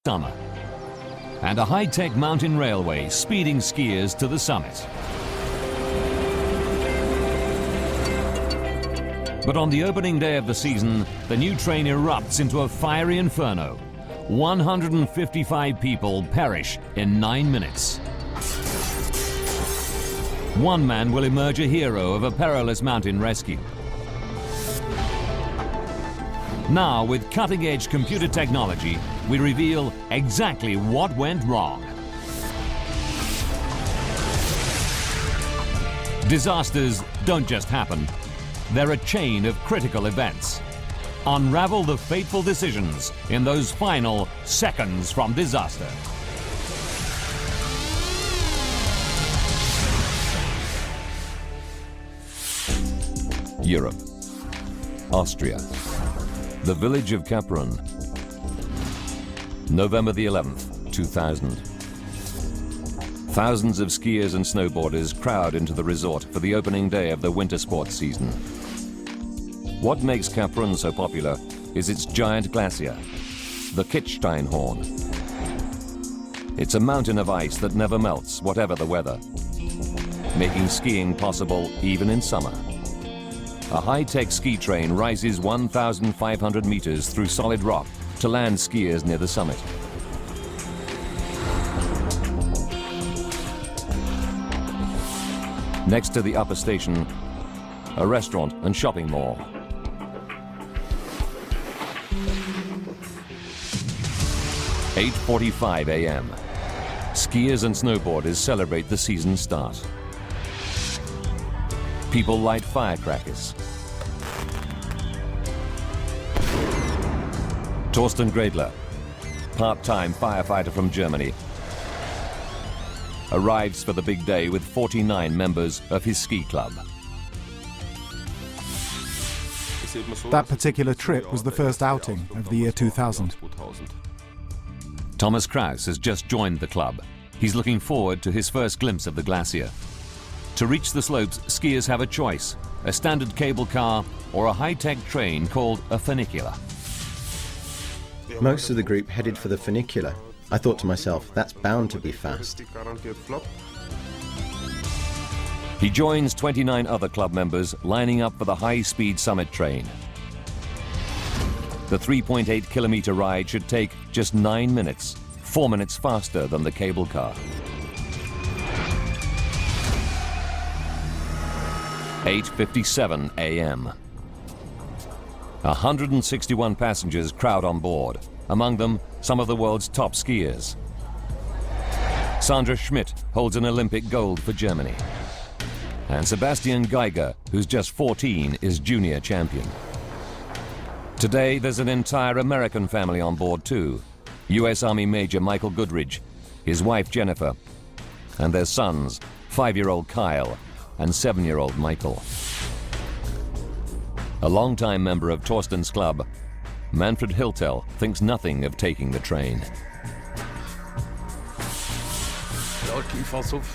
summer, and a high-tech mountain railway speeding skiers to the summit. But on the opening day of the season, the new train erupts into a fiery inferno. 155 people perish in 9 minutes. One man will emerge a hero of a perilous mountain rescue. Now, with cutting-edge computer technology, we reveal exactly what went wrong. Disasters don't just happen. They're a chain of critical events. Unravel the fateful decisions in those final seconds from disaster. Europe. Austria. The village of Kaprun. November the 11th, 2000. Thousands of skiers and snowboarders crowd into the resort for the opening day of the winter sports season. What makes Kaprun so popular is its giant glacier, the Kitzsteinhorn. It's a mountain of ice that never melts, whatever the weather, making skiing possible even in summer. A high-tech ski train rises 1,500 meters through solid rock to land skiers near the summit. Next to the upper station, a restaurant and shopping mall. "8:45 a.m. Skiers and snowboarders celebrate the season start. People light firecrackers. Torsten Gradler, part-time firefighter from Germany, arrives for the big day with 49 members of his ski club. That particular trip was the first outing of the year 2000. Thomas Kraus has just joined the club. He's looking forward to his first glimpse of the glacier. To reach the slopes, skiers have a choice: a standard cable car or a high-tech train called a funicular. Most of the group headed for the funicular. I thought to myself, that's bound to be fast. He joins 29 other club members lining up for the high-speed summit train. The 3.8-kilometer ride should take just 9 minutes, 4 minutes faster than the cable car. 8:57 a.m. 161 passengers crowd on board, among them some of the world's top skiers. Sandra Schmidt holds an Olympic gold for Germany. And Sebastian Geiger, who's just 14, is junior champion. Today, there's an entire American family on board too. US Army Major Michael Goodridge, his wife Jennifer, and their sons, 5-year-old Kyle and 7-year-old Michael. A longtime member of Torsten's club, Manfred Hiltel, thinks nothing of taking the train.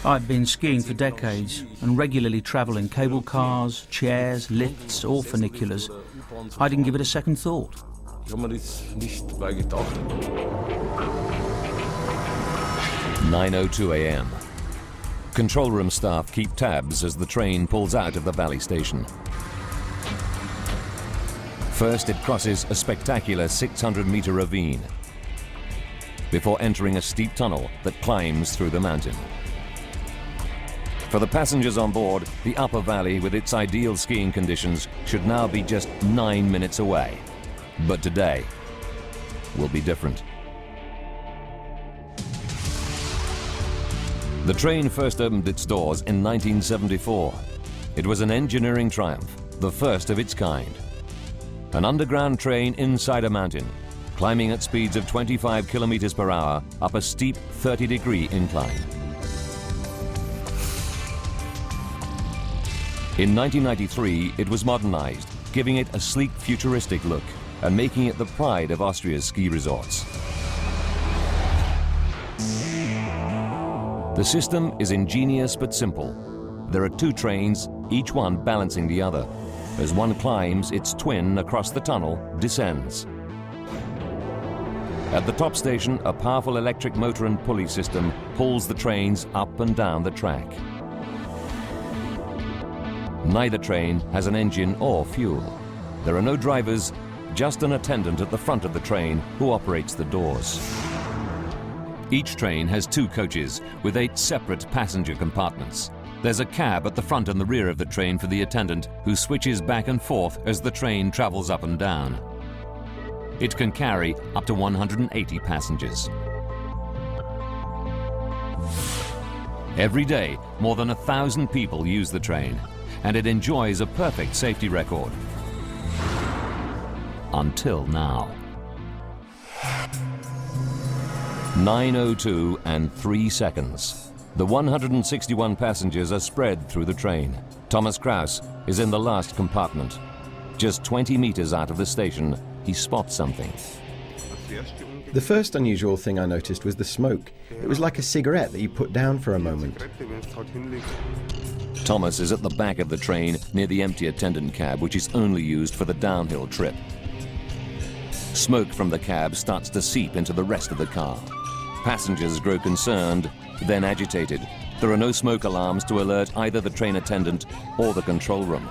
I've been skiing for decades and regularly travel in cable cars, chairs, lifts or funiculars. I didn't give it a second thought. 9:02 a.m. Control room staff keep tabs as the train pulls out of the valley station. First, it crosses a spectacular 600-meter ravine before entering a steep tunnel that climbs through the mountain. For the passengers on board, the upper valley with its ideal skiing conditions should now be just 9 minutes away. But today will be different. The train first opened its doors in 1974. It was an engineering triumph, the first of its kind. An underground train inside a mountain, climbing at speeds of 25 kilometers per hour up a steep 30-degree incline. In 1993, it was modernized, giving it a sleek, futuristic look and making it the pride of Austria's ski resorts. The system is ingenious but simple. There are 2 trains, each one balancing the other. As one climbs, its twin across the tunnel descends. At the top station, a powerful electric motor and pulley system pulls the trains up and down the track. Neither train has an engine or fuel. There are no drivers, just an attendant at the front of the train who operates the doors. Each train has 2 coaches with 8 separate passenger compartments. There's a cab at the front and the rear of the train for the attendant who switches back and forth as the train travels up and down. It can carry up to 180 passengers. Every day, more than 1,000 people use the train, and it enjoys a perfect safety record. Until now. 9:02 and 3 seconds. The 161 passengers are spread through the train. Thomas Kraus is in the last compartment. Just 20 meters out of the station, he spots something. The first unusual thing I noticed was the smoke. It was like a cigarette that you put down for a moment. Thomas is at the back of the train near the empty attendant cab, which is only used for the downhill trip. Smoke from the cab starts to seep into the rest of the car. Passengers grow concerned, then agitated. There are no smoke alarms to alert either the train attendant or the control room.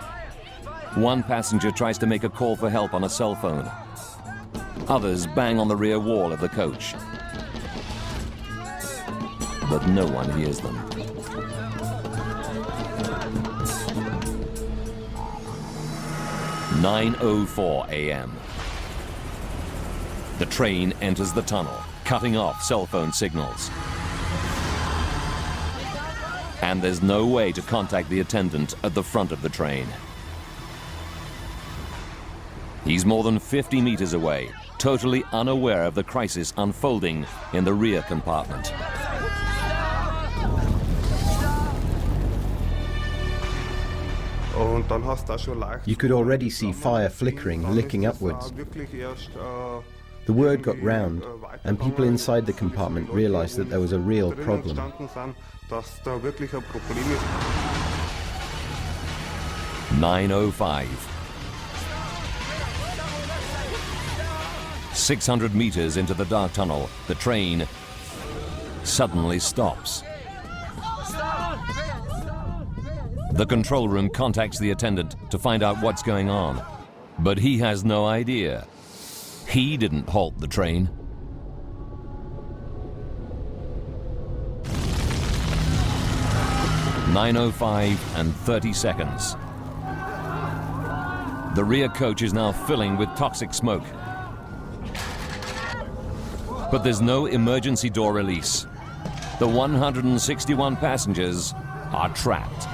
One passenger tries to make a call for help on a cell phone. Others bang on the rear wall of the coach. But no one hears them. "9:04 a.m. The train enters the tunnel, cutting off cell phone signals. And there's no way to contact the attendant at the front of the train. He's more than 50 meters away, totally unaware of the crisis unfolding in the rear compartment. You could already see fire flickering, licking upwards. The word got round, and people inside the compartment realized that there was a real problem. 9:05. 600 meters into the dark tunnel, the train suddenly stops. The control room contacts the attendant to find out what's going on, but he has no idea. He didn't halt the train. "9:05 and 30 seconds. The rear coach is now filling with toxic smoke. But there's no emergency door release. The 161 passengers are trapped.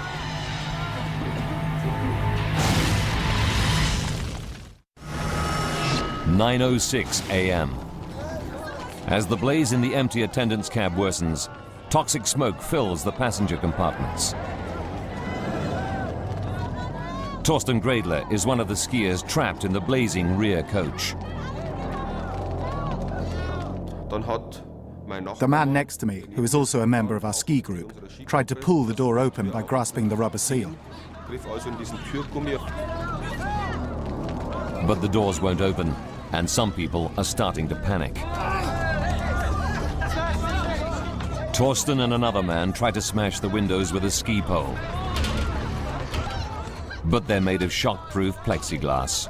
"9:06 a.m. As the blaze in the empty attendant's cab worsens, toxic smoke fills the passenger compartments. Torsten Gradler is one of the skiers trapped in the blazing rear coach. The man next to me, who is also a member of our ski group, tried to pull the door open by grasping the rubber seal. But the doors won't open, and some people are starting to panic. Torsten and another man try to smash the windows with a ski pole. But they're made of shock-proof plexiglass.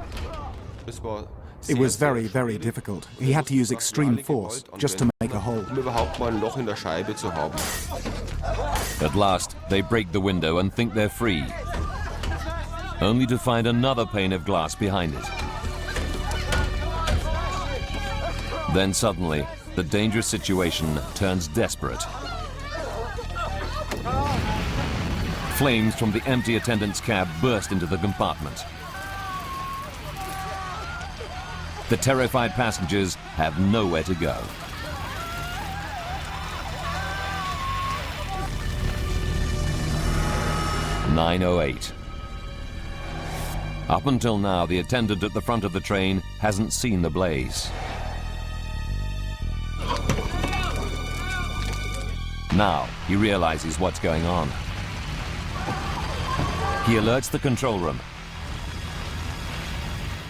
It was very, very difficult. He had to use extreme force just to make a hole. At last, they break the window and think they're free, only to find another pane of glass behind it. Then suddenly, the dangerous situation turns desperate. Flames from the empty attendant's cab burst into the compartment. The terrified passengers have nowhere to go. "9:08. Up until now, the attendant at the front of the train hasn't seen the blaze. Now he realizes what's going on. He alerts the control room.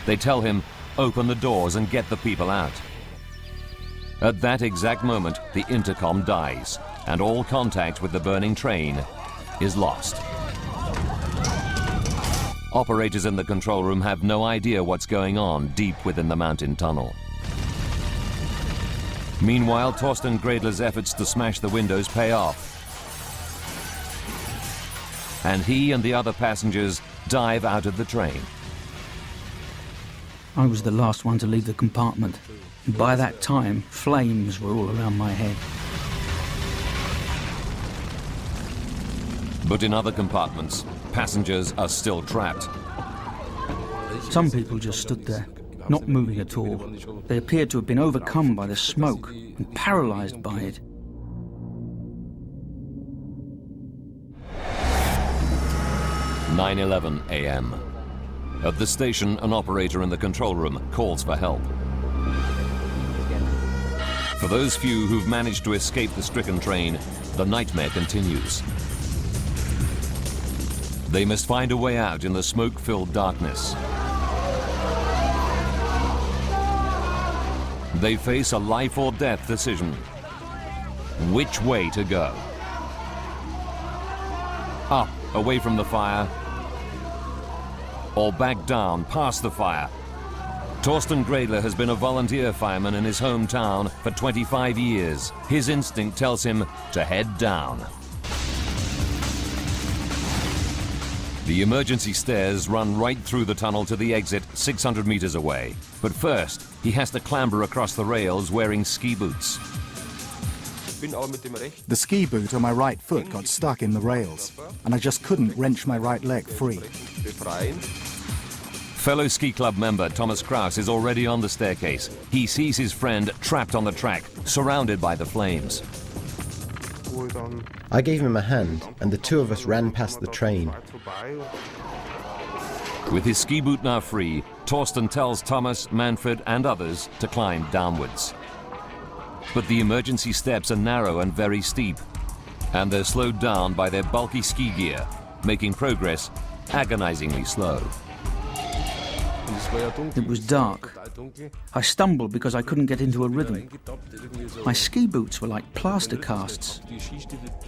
They tell him, open the doors and get the people out. At that exact moment, the intercom dies, and all contact with the burning train is lost. Operators in the control room have no idea what's going on deep within the mountain tunnel. Meanwhile, Torsten Gredler's efforts to smash the windows pay off. And he and the other passengers dive out of the train. I was the last one to leave the compartment. And by that time, flames were all around my head. But in other compartments, passengers are still trapped. Some people just stood there, not moving at all. They appeared to have been overcome by the smoke and paralyzed by it. "9:11 a.m. At the station, an operator in the control room calls for help. For those few who've managed to escape the stricken train, the nightmare continues. They must find a way out in the smoke-filled darkness. They face a life or death decision. Which way to go? Up, away from the fire, or back down, past the fire? Torsten Gredler has been a volunteer fireman in his hometown for 25 years. His instinct tells him to head down. The emergency stairs run right through the tunnel to the exit 600 meters away. But first, he has to clamber across the rails wearing ski boots. The ski boot on my right foot got stuck in the rails, and I just couldn't wrench my right leg free. Fellow ski club member Thomas Kraus is already on the staircase. He sees his friend trapped on the track, surrounded by the flames. I gave him a hand, and the two of us ran past the train. With his ski boot now free, Torsten tells Thomas, Manfred and others to climb downwards. But the emergency steps are narrow and very steep, and they're slowed down by their bulky ski gear, making progress agonizingly slow. It was dark. I stumbled because I couldn't get into a rhythm. My ski boots were like plaster casts.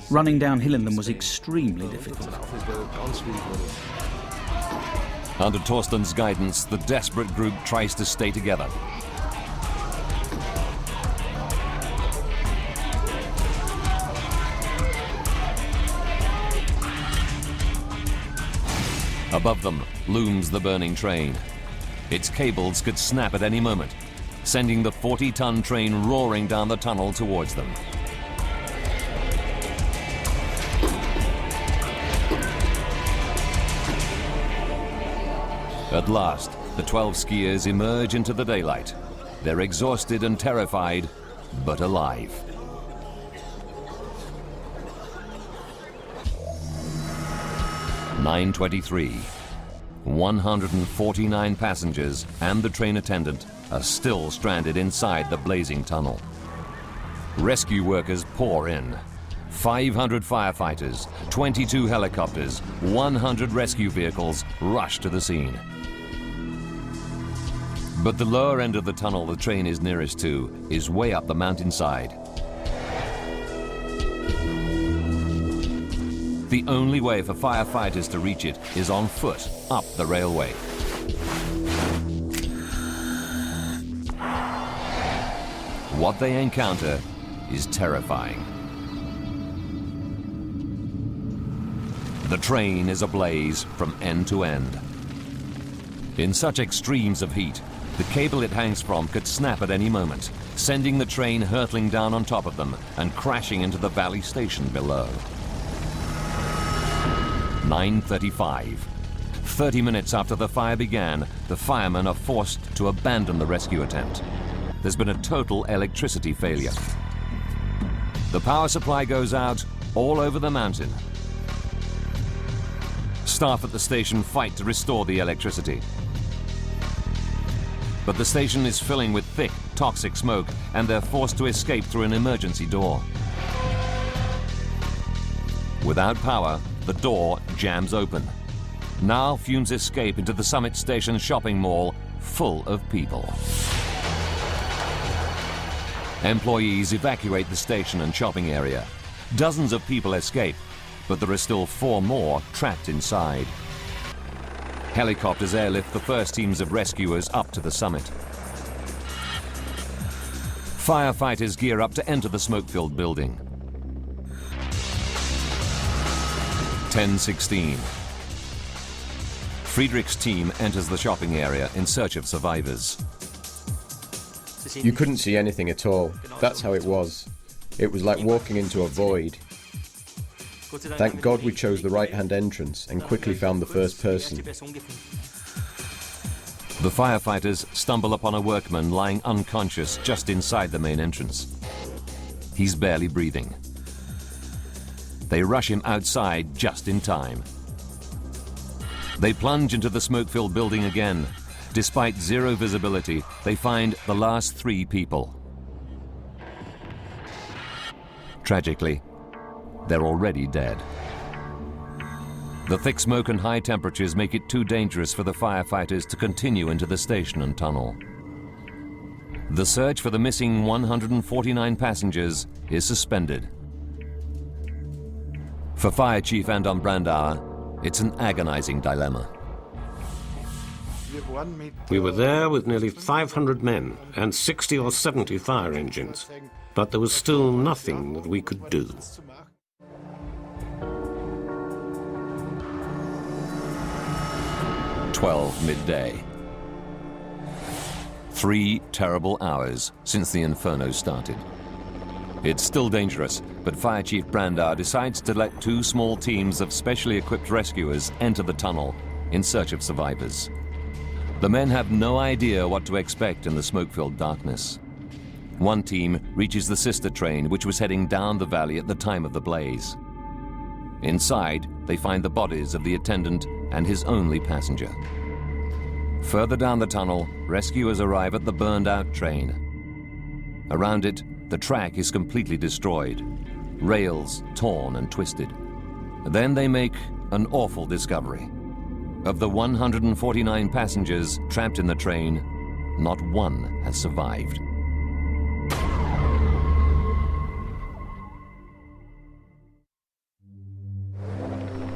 Running downhill in them was extremely difficult. Under Torsten's guidance, the desperate group tries to stay together. Above them looms the burning train. Its cables could snap at any moment, sending the 40-ton train roaring down the tunnel towards them. At last, the 12 skiers emerge into the daylight. They're exhausted and terrified, but alive. "9:23. 149 passengers and the train attendant are still stranded inside the blazing tunnel. Rescue workers pour in. 500 firefighters, 22 helicopters, 100 rescue vehicles rush to the scene. But the lower end of the tunnel the train is nearest to is way up the mountainside. The only way for firefighters to reach it is on foot up the railway. What they encounter is terrifying. The train is ablaze from end to end. In such extremes of heat, the cable it hangs from could snap at any moment, sending the train hurtling down on top of them and crashing into the valley station below. 9:35. 30 minutes after the fire began, the firemen are forced to abandon the rescue attempt. There's been a total electricity failure. The power supply goes out all over the mountain. Staff at the station fight to restore the electricity. But the station is filling with thick, toxic smoke, and they're forced to escape through an emergency door. Without power, the door jams open. Now fumes escape into the Summit Station shopping mall, full of people. Employees evacuate the station and shopping area. Dozens of people escape, but there are still 4 more trapped inside. Helicopters airlift the first teams of rescuers up to the summit. Firefighters gear up to enter the smoke-filled building. 10:16. Friedrich's team enters the shopping area in search of survivors. You couldn't see anything at all. That's how it was. It was like walking into a void. Thank God we chose the right-hand entrance and quickly found the first person. The firefighters stumble upon a workman lying unconscious just inside the main entrance. He's barely breathing. They rush him outside just in time. They plunge into the smoke-filled building again. Despite zero visibility, they find the last 3 people. Tragically, they're already dead. The thick smoke and high temperatures make it too dangerous for the firefighters to continue into the station and tunnel. The search for the missing 149 passengers is suspended. For Fire Chief Anton Brandauer, it's an agonizing dilemma. We were there with nearly 500 men and 60 or 70 fire engines, but there was still nothing that we could do. 12 midday. 3 terrible hours since the inferno started. It's still dangerous, but Fire Chief Brandauer decides to let 2 small teams of specially equipped rescuers enter the tunnel in search of survivors. The men have no idea what to expect in the smoke-filled darkness. One team reaches the sister train, which was heading down the valley at the time of the blaze. Inside, they find the bodies of the attendant and his only passenger. Further down the tunnel, rescuers arrive at the burned-out train. Around it, the track is completely destroyed, rails torn and twisted. Then they make an awful discovery. Of the 149 passengers trapped in the train, not one has survived.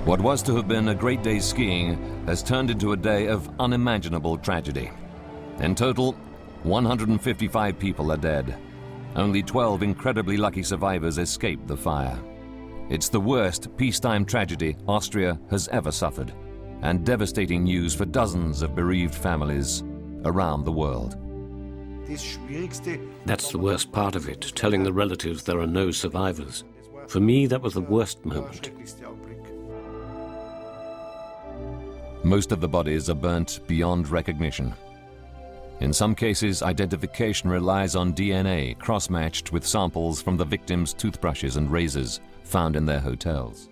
What was to have been a great day's skiing has turned into a day of unimaginable tragedy. In total, 155 people are dead. Only 12 incredibly lucky survivors escaped the fire. It's the worst peacetime tragedy Austria has ever suffered, and devastating news for dozens of bereaved families around the world. That's the worst part of it, telling the relatives there are no survivors. For me, that was the worst moment. Most of the bodies are burnt beyond recognition. In some cases, identification relies on DNA cross-matched with samples from the victims' toothbrushes and razors found in their hotels.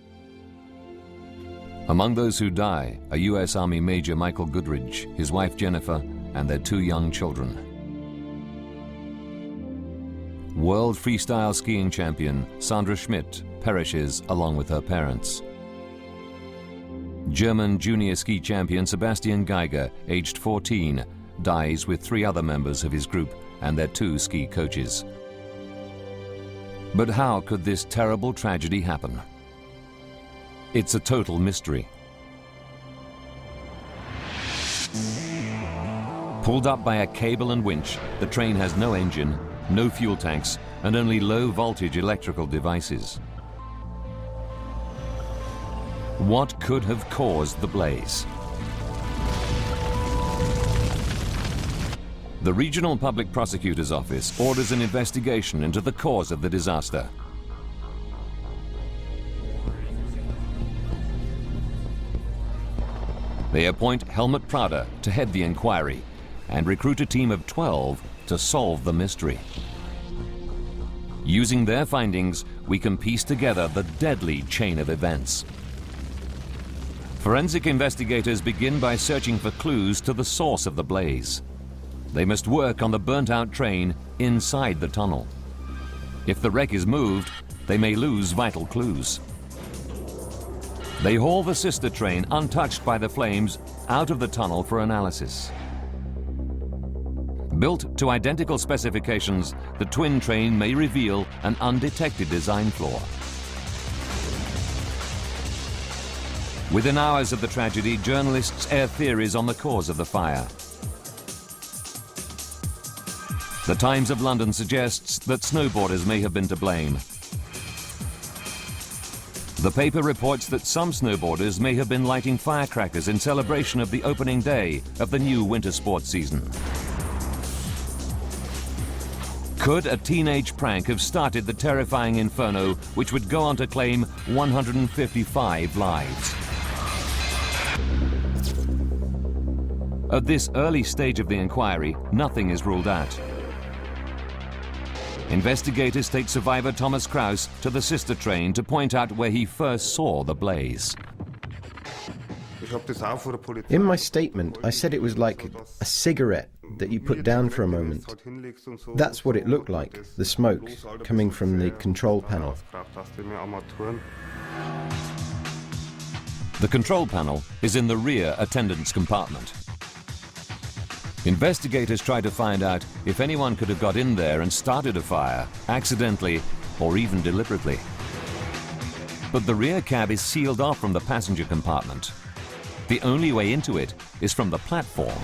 Among those who die are U.S. Army Major Michael Goodridge, his wife Jennifer, and their 2 young children. World freestyle skiing champion Sandra Schmidt perishes along with her parents. German junior ski champion Sebastian Geiger, aged 14, dies with 3 other members of his group and their 2 ski coaches. But how could this terrible tragedy happen? It's a total mystery. Pulled up by a cable and winch, the train has no engine, no fuel tanks, and only low-voltage electrical devices. What could have caused the blaze? The Regional Public Prosecutor's Office orders an investigation into the cause of the disaster. They appoint Helmut Prader to head the inquiry and recruit a team of 12 to solve the mystery. Using their findings, we can piece together the deadly chain of events. Forensic investigators begin by searching for clues to the source of the blaze. They must work on the burnt-out train inside the tunnel. If the wreck is moved, they may lose vital clues. They haul the sister train, untouched by the flames, out of the tunnel for analysis. Built to identical specifications, the twin train may reveal an undetected design flaw. Within hours of the tragedy, journalists air theories on the cause of the fire. The Times of London suggests that snowboarders may have been to blame. The paper reports that some snowboarders may have been lighting firecrackers in celebration of the opening day of the new winter sports season. Could a teenage prank have started the terrifying inferno which would go on to claim 155 lives? At this early stage of the inquiry, nothing is ruled out. Investigators take survivor Thomas Kraus to the sister train to point out where he first saw the blaze. In my statement, I said it was like a cigarette that you put down for a moment. That's what it looked like, the smoke coming from the control panel. The control panel is in the rear attendants compartment. Investigators try to find out if anyone could have got in there and started a fire, accidentally or even deliberately. But the rear cab is sealed off from the passenger compartment. The only way into it is from the platform.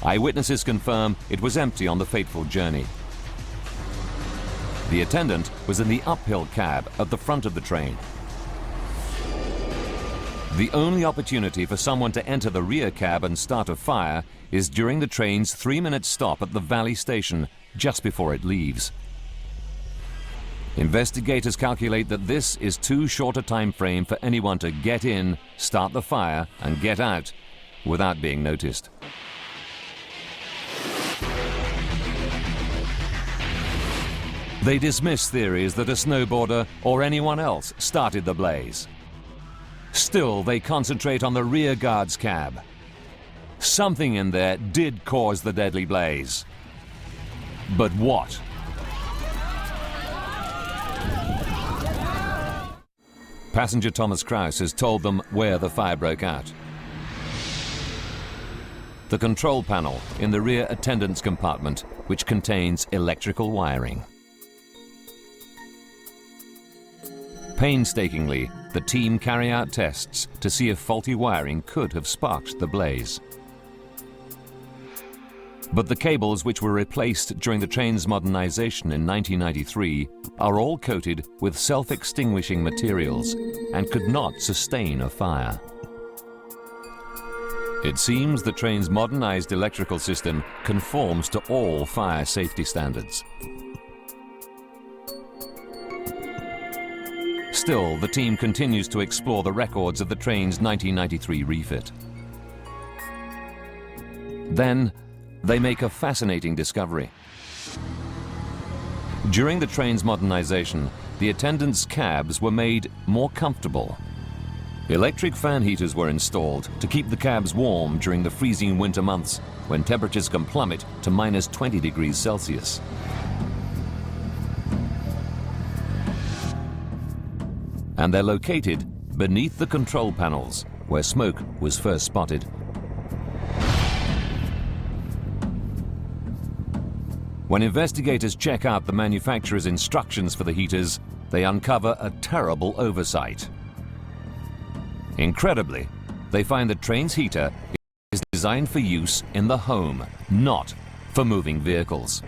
Eyewitnesses confirm it was empty on the fateful journey. The attendant was in the uphill cab at the front of the train. The only opportunity for someone to enter the rear cab and start a fire is during the train's 3-minute stop at the Valley station just before it leaves. Investigators calculate that this is too short a time frame for anyone to get in, start the fire, and get out without being noticed. They dismiss theories that a snowboarder or anyone else started the blaze. Still, they concentrate on the rear guard's cab. Something in there did cause the deadly blaze. But what? Passenger Thomas Kraus has told them where the fire broke out. The control panel in the rear attendants compartment, which contains electrical wiring. Painstakingly, the team carry out tests to see if faulty wiring could have sparked the blaze. But the cables which were replaced during the train's modernization in 1993 are all coated with self-extinguishing materials and could not sustain a fire. It seems the train's modernized electrical system conforms to all fire safety standards. Still, the team continues to explore the records of the train's 1993 refit. Then, they make a fascinating discovery. During the train's modernization, the attendants' cabs were made more comfortable. Electric fan heaters were installed to keep the cabs warm during the freezing winter months when temperatures can plummet to minus 20 degrees Celsius. And they're located beneath the control panels, where smoke was first spotted. When investigators check out the manufacturer's instructions for the heaters, they uncover a terrible oversight. Incredibly, they find the train's heater is designed for use in the home, not for moving vehicles.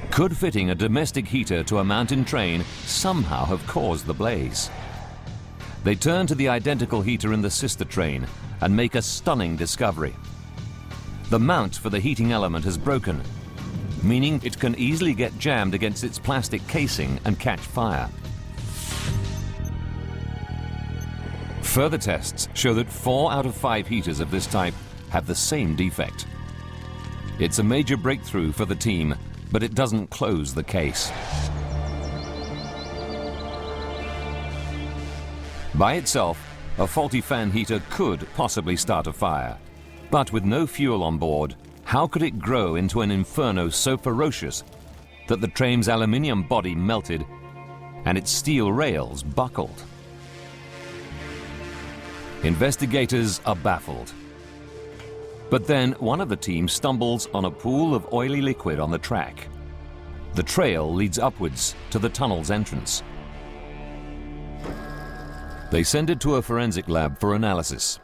Could fitting a domestic heater to a mountain train somehow have caused the blaze? They turn to the identical heater in the sister train and make a stunning discovery. The mount for the heating element has broken, meaning it can easily get jammed against its plastic casing and catch fire. Further tests show that 4 out of 5 heaters of this type have the same defect. It's a major breakthrough for the team, but it doesn't close the case. By itself, a faulty fan heater could possibly start a fire. But with no fuel on board, how could it grow into an inferno so ferocious that the train's aluminium body melted and its steel rails buckled? Investigators are baffled. But then one of the team stumbles on a pool of oily liquid on the track. The trail leads upwards to the tunnel's entrance. They send it to a forensic lab for analysis.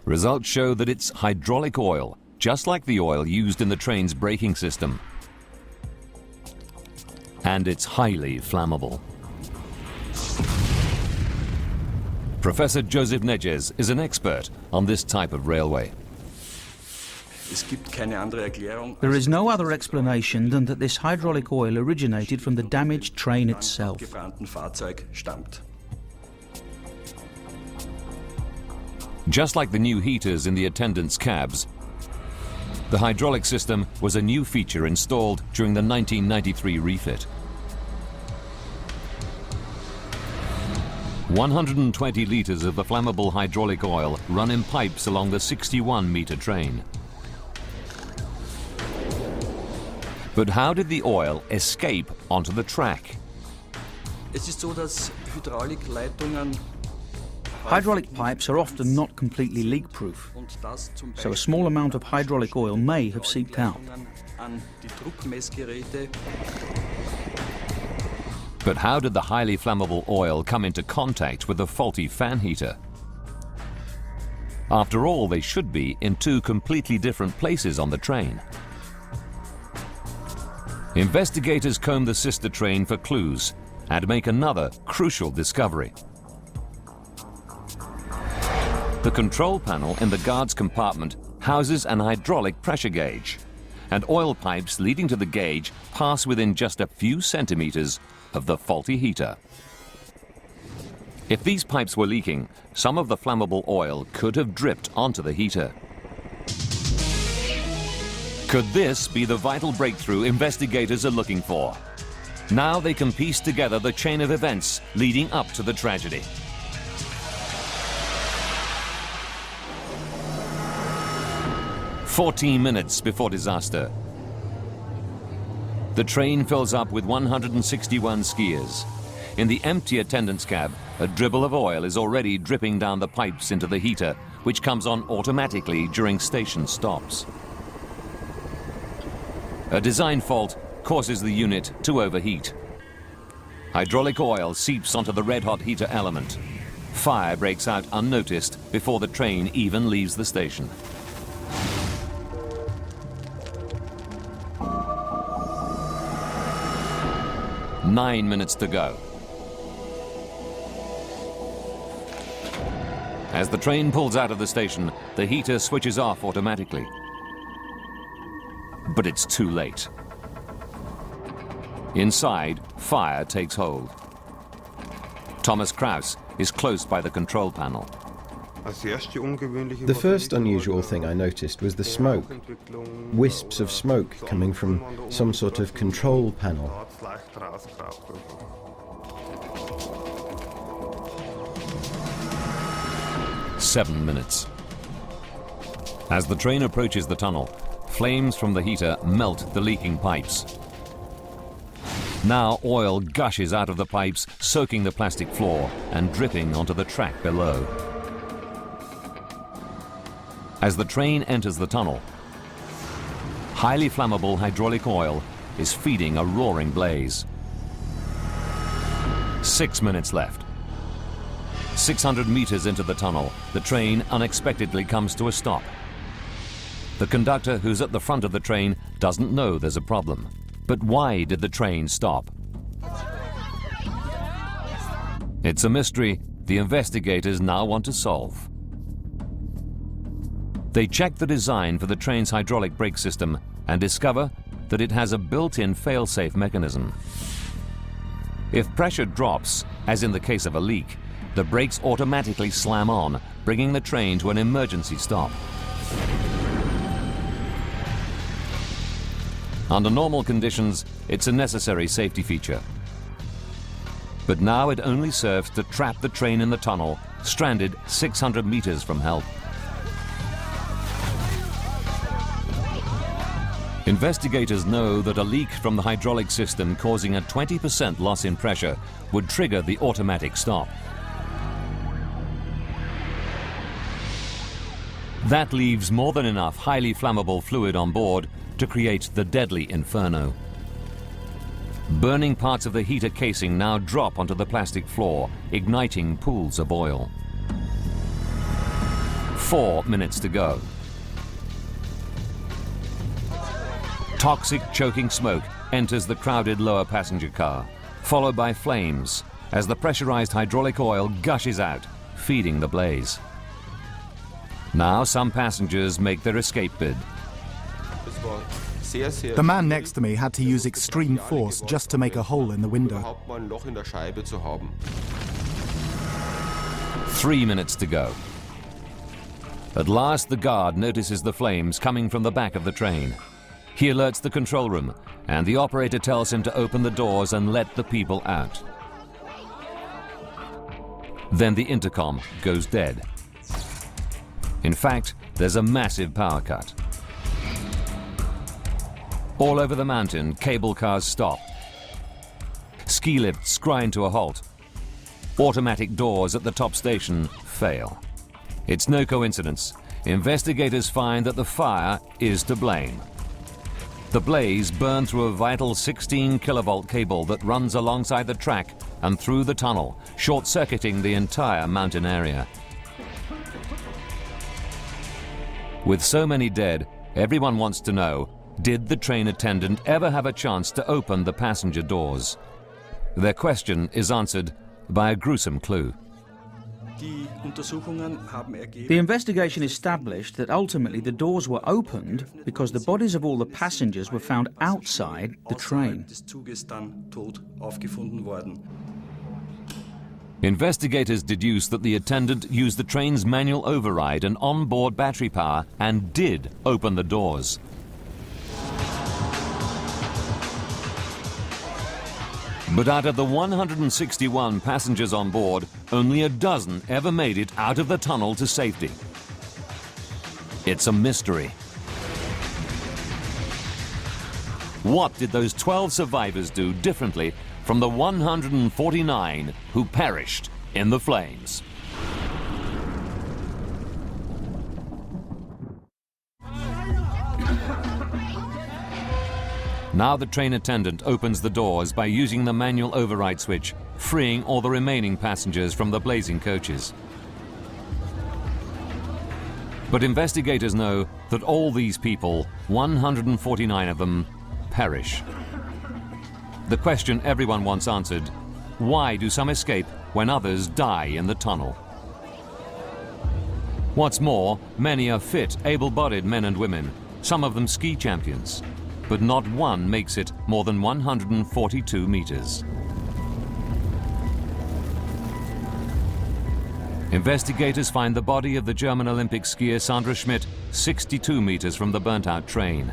Results show that it's hydraulic oil, just like the oil used in the train's braking system. And it's highly flammable. Professor Joseph Nedges is an expert on this type of railway. There is no other explanation than that this hydraulic oil originated from the damaged train itself. Just like the new heaters in the attendants' cabs, the hydraulic system was a new feature installed during the 1993 refit. 120 litres of the flammable hydraulic oil run in pipes along the 61-metre train. But how did the oil escape onto the track? Hydraulic pipes are often not completely leak-proof, so a small amount of hydraulic oil may have seeped out. But how did the highly flammable oil come into contact with the faulty fan heater? After all, they should be in two completely different places on the train. Investigators comb the sister train for clues and make another crucial discovery. The control panel in the guard's compartment houses an hydraulic pressure gauge, and oil pipes leading to the gauge pass within just a few centimeters of the faulty heater. If these pipes were leaking, some of the flammable oil could have dripped onto the heater. Could this be the vital breakthrough investigators are looking for? Now they can piece together the chain of events leading up to the tragedy. "14 minutes before disaster. The train fills up with 161 skiers. In the empty attendance cab, a dribble of oil is already dripping down the pipes into the heater, which comes on automatically during station stops. A design fault causes the unit to overheat. Hydraulic oil seeps onto the red-hot heater element. Fire breaks out unnoticed before the train even leaves the station. "9 minutes to go. As the train pulls out of the station, the heater switches off automatically. But it's too late. Inside, fire takes hold. Thomas Kraus is close by the control panel. The first unusual thing I noticed was the smoke. Wisps of smoke coming from some sort of control panel. "7 minutes. As the train approaches the tunnel, flames from the heater melt the leaking pipes. Now oil gushes out of the pipes, soaking the plastic floor and dripping onto the track below. As the train enters the tunnel, highly flammable hydraulic oil is feeding a roaring blaze. 6 minutes left. 600 meters into the tunnel, the train unexpectedly comes to a stop. The conductor who's at the front of the train doesn't know there's a problem. But why did the train stop? It's a mystery the investigators now want to solve. They check the design for the train's hydraulic brake system and discover that it has a built-in fail-safe mechanism. If pressure drops, as in the case of a leak, the brakes automatically slam on, bringing the train to an emergency stop. Under normal conditions, it's a necessary safety feature. But now it only serves to trap the train in the tunnel, stranded 600 meters from help. Investigators know that a leak from the hydraulic system causing a 20% loss in pressure would trigger the automatic stop. That leaves more than enough highly flammable fluid on board to create the deadly inferno. Burning parts of the heater casing now drop onto the plastic floor, igniting pools of oil. 4 minutes to go. Toxic, choking smoke enters the crowded lower passenger car, followed by flames as the pressurized hydraulic oil gushes out, feeding the blaze. Now some passengers make their escape bid. The man next to me had to use extreme force just to make a hole in the window. 3 minutes to go. At last, the guard notices the flames coming from the back of the train. He alerts the control room, and the operator tells him to open the doors and let the people out. Then the intercom goes dead. In fact, there's a massive power cut. All over the mountain, cable cars stop. Ski lifts grind to a halt. Automatic doors at the top station fail. It's no coincidence. Investigators find that the fire is to blame. The blaze burned through a vital 16 kilovolt cable that runs alongside the track and through the tunnel, short-circuiting the entire mountain area. With so many dead, everyone wants to know, did the train attendant ever have a chance to open the passenger doors? Their question is answered by a gruesome clue. The investigation established that ultimately the doors were opened because the bodies of all the passengers were found outside the train. Investigators deduce that the attendant used the train's manual override and onboard battery power and did open the doors. But out of the 161 passengers on board, only a dozen ever made it out of the tunnel to safety. It's a mystery. What did those 12 survivors do differently from the 149 who perished in the flames? Now the train attendant opens the doors by using the manual override switch, freeing all the remaining passengers from the blazing coaches. But investigators know that all these people, 149 of them, perish. The question everyone wants answered: why do some escape when others die in the tunnel? What's more, many are fit, able-bodied men and women, some of them ski champions. But not one makes it more than 142 meters. Investigators find the body of the German Olympic skier Sandra Schmidt 62 meters from the burnt-out train.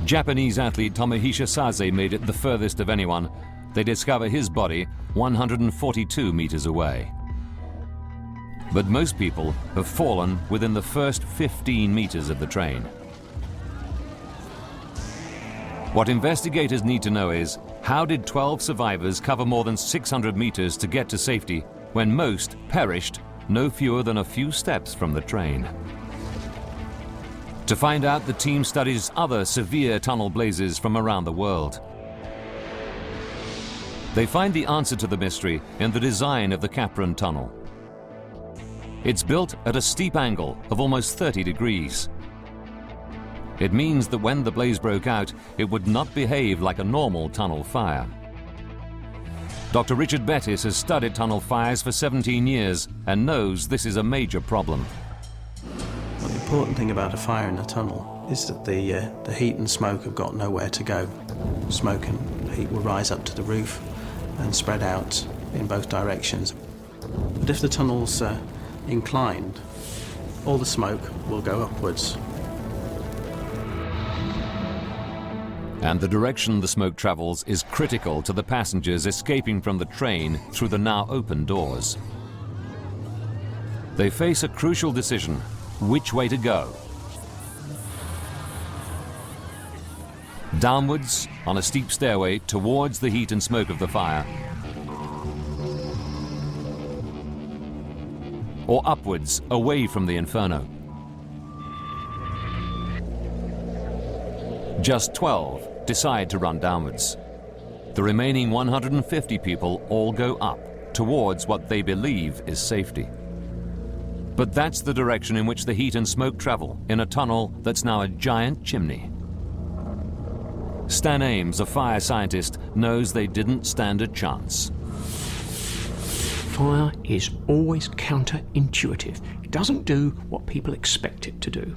Japanese athlete Tomohisa Sase made it the furthest of anyone. They discover his body 142 meters away. But most people have fallen within the first 15 meters of the train. What investigators need to know is, how did 12 survivors cover more than 600 meters to get to safety when most perished no fewer than a few steps from the train? To find out, the team studies other severe tunnel blazes from around the world. They find the answer to the mystery in the design of the Kaprun tunnel. It's built at a steep angle of almost 30 degrees. It means that when the blaze broke out, it would not behave like a normal tunnel fire. Dr. Richard Bettis has studied tunnel fires for 17 years and knows this is a major problem. Well, the important thing about a fire in a tunnel is that the heat and smoke have got nowhere to go. Smoke and heat will rise up to the roof and spread out in both directions. But if the tunnel's inclined, all the smoke will go upwards. And the direction the smoke travels is critical to the passengers escaping from the train through the now open doors. They face a crucial decision: which way to go. Downwards on a steep stairway towards the heat and smoke of the fire, or upwards away from the inferno. Just 12 decide to run downwards. The remaining 150 people all go up towards what they believe is safety. But that's the direction in which the heat and smoke travel in a tunnel that's now a giant chimney. Stan Ames, a fire scientist, knows they didn't stand a chance. Fire is always counterintuitive. It doesn't do what people expect it to do.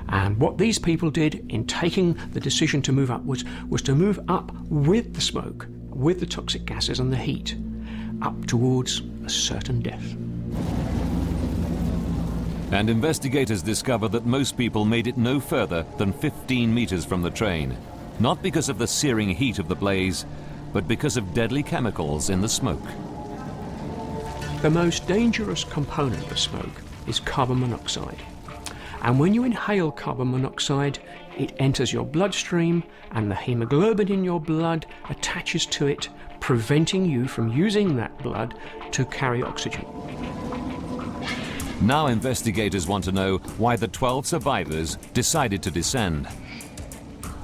And what these people did in taking the decision to move upwards was to move up with the smoke, with the toxic gases and the heat, up towards a certain death. And investigators discover that most people made it no further than 15 meters from the train, not because of the searing heat of the blaze, but because of deadly chemicals in the smoke. The most dangerous component of smoke is carbon monoxide. And when you inhale carbon monoxide, it enters your bloodstream and the hemoglobin in your blood attaches to it, preventing you from using that blood to carry oxygen. Now investigators want to know why the 12 survivors decided to descend.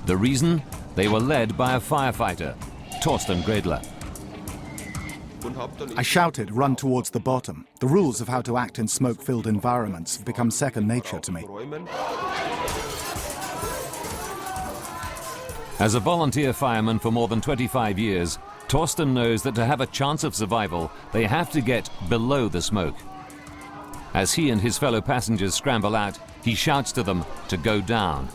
The reason? They were led by a firefighter, Torsten Gredler. I shouted, "Run towards the bottom." The rules of how to act in smoke-filled environments have become second nature to me. As a volunteer fireman for more than 25 years, Torsten knows that to have a chance of survival, they have to get below the smoke. As he and his fellow passengers scramble out, he shouts to them to go down.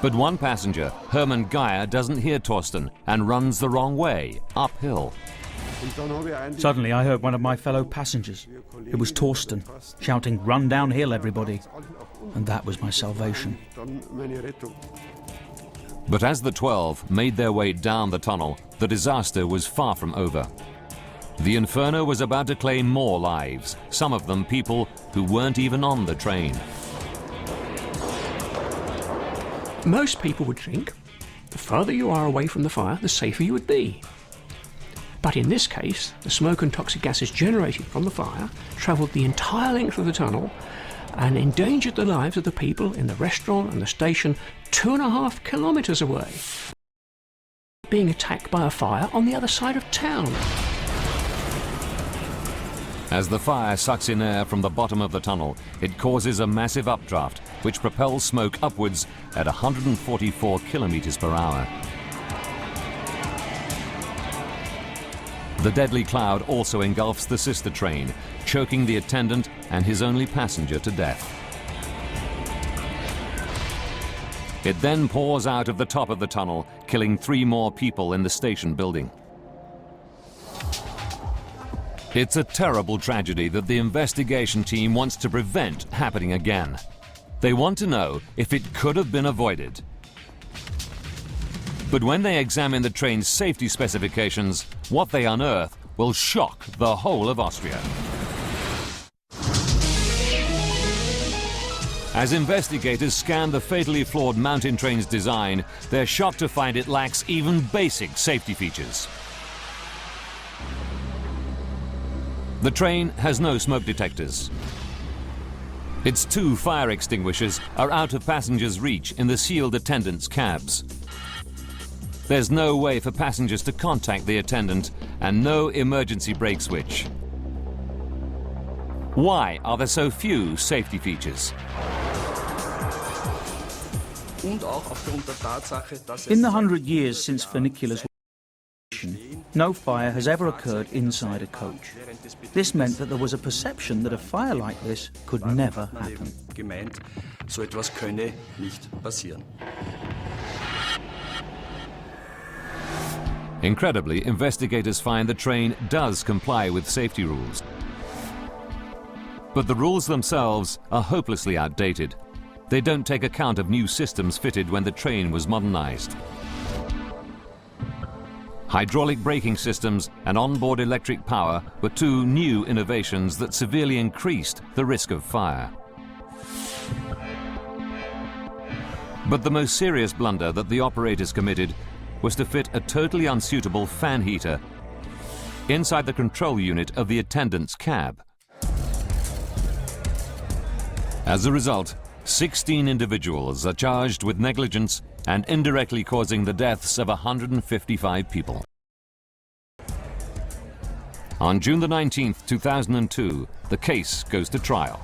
But one passenger, Hermann Geyer, doesn't hear Torsten and runs the wrong way, uphill. Suddenly I heard one of my fellow passengers. It was Torsten, shouting, "Run downhill, everybody." And that was my salvation. But as the 12 made their way down the tunnel, the disaster was far from over. The inferno was about to claim more lives, some of them people who weren't even on the train. Most people would think the further you are away from the fire, the safer you would be. But in this case, the smoke and toxic gases generated from the fire travelled the entire length of the tunnel and endangered the lives of the people in the restaurant and the station 2.5 kilometres away, being attacked by a fire on the other side of town. As the fire sucks in air from the bottom of the tunnel, it causes a massive updraft, which propels smoke upwards at 144 kilometers per hour. The deadly cloud also engulfs the sister train, choking the attendant and his only passenger to death. It then pours out of the top of the tunnel, killing 3 more people in the station building. It's a terrible tragedy that the investigation team wants to prevent happening again. They want to know if it could have been avoided. But when they examine the train's safety specifications, what they unearth will shock the whole of Austria. As investigators scan the fatally flawed mountain train's design, they're shocked to find it lacks even basic safety features. The train has no smoke detectors. Its 2 fire extinguishers are out of passengers' reach in the sealed attendants' cabs. There's no way for passengers to contact the attendant and no emergency brake switch. Why are there so few safety features? In the 100 years since funicula's no fire has ever occurred inside a coach. This meant that there was a perception that a fire like this could never happen. Incredibly, investigators find the train does comply with safety rules. But the rules themselves are hopelessly outdated. They don't take account of new systems fitted when the train was modernized. Hydraulic braking systems and onboard electric power were 2 new innovations that severely increased the risk of fire. But the most serious blunder that the operators committed was to fit a totally unsuitable fan heater inside the control unit of the attendant's cab. As a result, 16 individuals are charged with negligence and indirectly causing the deaths of 155 people. On June the 19th, 2002, the case goes to trial.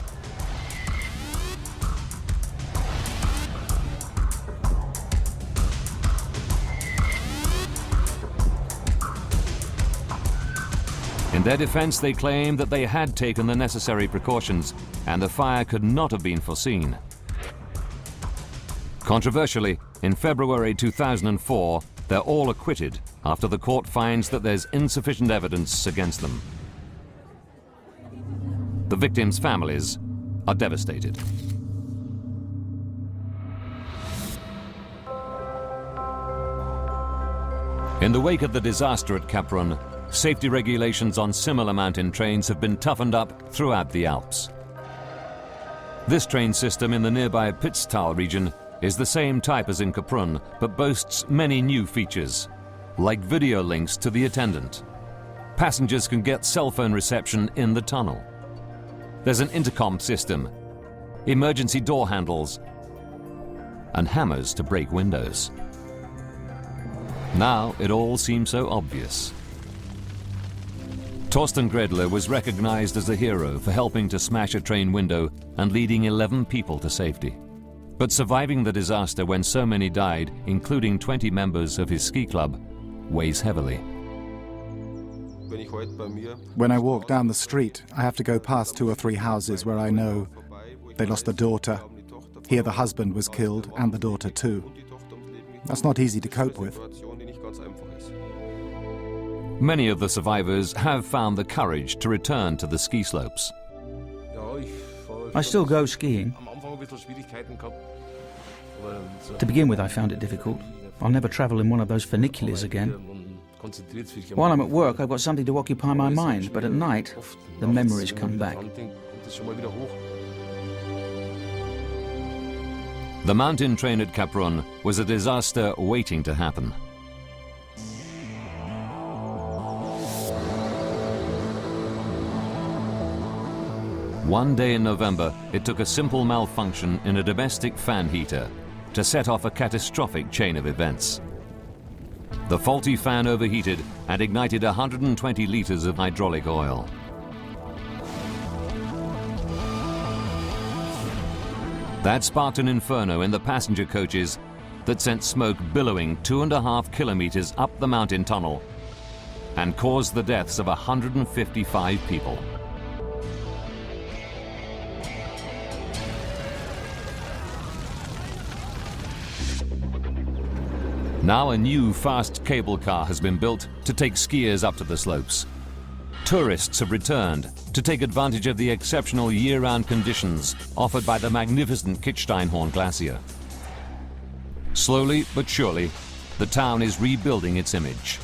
In their defense, they claim that they had taken the necessary precautions and the fire could not have been foreseen. Controversially, in February 2004, they're all acquitted after the court finds that there's insufficient evidence against them. The victims' families are devastated. In the wake of the disaster at Kaprun, safety regulations on similar mountain trains have been toughened up throughout the Alps. This train system in the nearby Pitztal region is the same type as in Kaprun, but boasts many new features, like video links to the attendant. Passengers can get cell phone reception in the tunnel. There's an intercom system, emergency door handles, and hammers to break windows. Now it all seems so obvious. Torsten Gredler was recognized as a hero for helping to smash a train window and leading 11 people to safety. But surviving the disaster when so many died, including 20 members of his ski club, weighs heavily. When I walk down the street, I have to go past 2 or 3 houses where I know they lost a daughter. Here the husband was killed and the daughter too. That's not easy to cope with. Many of the survivors have found the courage to return to the ski slopes. I still go skiing. To begin with, I found it difficult. I'll never travel in one of those funiculars again. While I'm at work, I've got something to occupy my mind, but at night, the memories come back. The mountain train at Kaprun was a disaster waiting to happen. One day in November, it took a simple malfunction in a domestic fan heater to set off a catastrophic chain of events. The faulty fan overheated and ignited 120 liters of hydraulic oil. That sparked an inferno in the passenger coaches that sent smoke billowing 2.5 kilometers up the mountain tunnel and caused the deaths of 155 people. Now a new fast cable car has been built to take skiers up to the slopes. Tourists have returned to take advantage of the exceptional year-round conditions offered by the magnificent Kitzsteinhorn Glacier. Slowly but surely, the town is rebuilding its image.